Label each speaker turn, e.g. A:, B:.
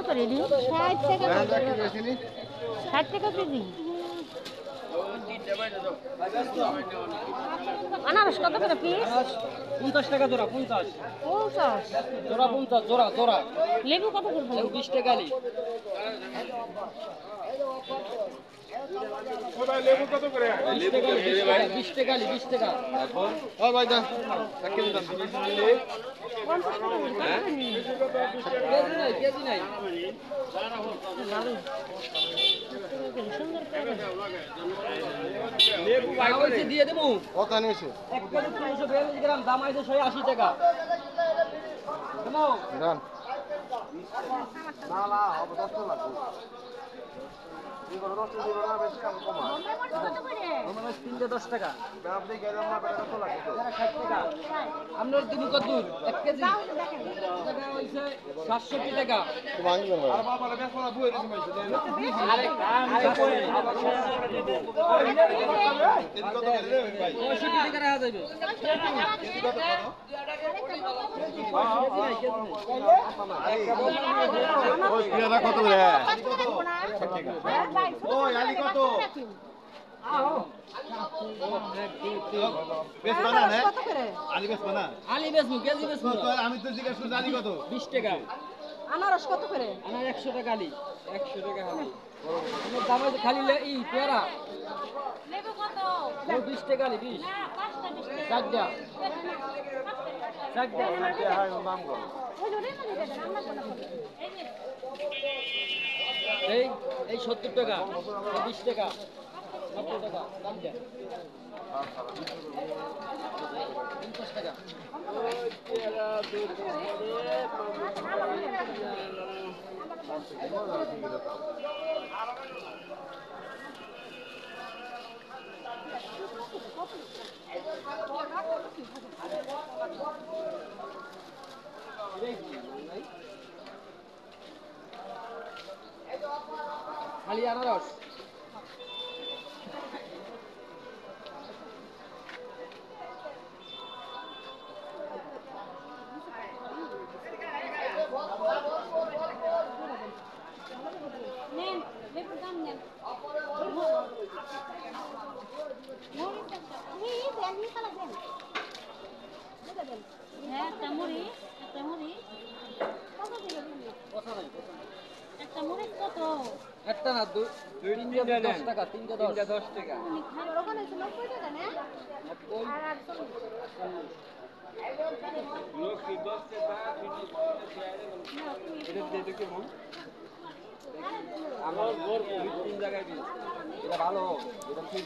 A: করে নি? 60 টাকা করে। 60 টাকা কেজি। আনারস কত করে পিস?
B: 50 টাকা জোড়া 50
A: 50
B: জোড়া 50 জোড়া জোড়া।
A: লেবু কত করে?
B: লেবু 20 টাকা লি।
C: লেবু কত করে?
B: 20 টাকা লি 20 টাকা 20 টাকা।
C: এখন ও ভাই দা কেমন দাম?
A: 50 টাকা করে।
B: হ্যাঁ কেজি নাই
A: সুন্দর করে।
B: লেবু ভাই কইছে দিয়ে দেবো।
C: কত নিয়েছে?
B: 1 কেজি 342 গ্রাম দাম আইছে 180 টাকা। দেবো
C: দাম না না হবে 10 টাকা লাগবে। এই বড় 10 টাকা দিবা না বেশি কম কমা।
A: কত করে?
B: আমরা 310 টাকা।
C: আপনি গেলাম না বেটা কত লাগবে?
B: 60 টাকা। আপনার দিবি কত দূর? 1 কেজি। টাকা হইছে 67 টাকা।
C: তো ভাঙি দেন আর বাবা বেশ বড় বুয়ে দিছি মাইছে দেন।
B: আরে কই?
C: এদিকে কত করে রে ভাই?
B: 65 টাকা রাখা যাবে।
C: এদিকে কত কত? ওই পেয়ারা কত রে? ওই আলি কত? বেশ বানা না? আলি বেশ বানা?
B: আলি বেচমু কেজি বেচমু।
C: তো আমি তো জিজ্ঞাসা করছি আলি কত?
B: 20 টাকা।
A: আনারস কত করে?
B: আমার 100 টাকা আলি। 100 টাকা আলি। আমার দাম আছে খালি ই পেয়ারা।
A: লেবু কত?
B: 20 টাকা আলি 20।
A: না 5টা 20 টাকা।
B: চারটা। চারটা।
C: হ্যাঁ নাম কর।
A: ওই জন্য মানে দেন আমরা কোন করে। এই যে
B: এই 70 টাকা। এই 20 টাকা। 70 টাকা দাম দেন। 50 টাকা। খালি আনারস।
A: নেন লেবুর দাম নেন। হ্যাঁ একটা মুড়ি কত দিবেন?
B: কথা নাই কথা নাই।
A: একটা মুড়ি কত?
B: একটা না দুই তিনটা 10 টাকা তিনটা 10 টাকা।
A: ওখানে 90 টাকা না? আর 48
C: লোক কি 10 টাকা এটা দিয়ে দেখে মন আমার ঘর তিন জায়গায় দিয়েছে
B: এটা ভালো এটা ঠিক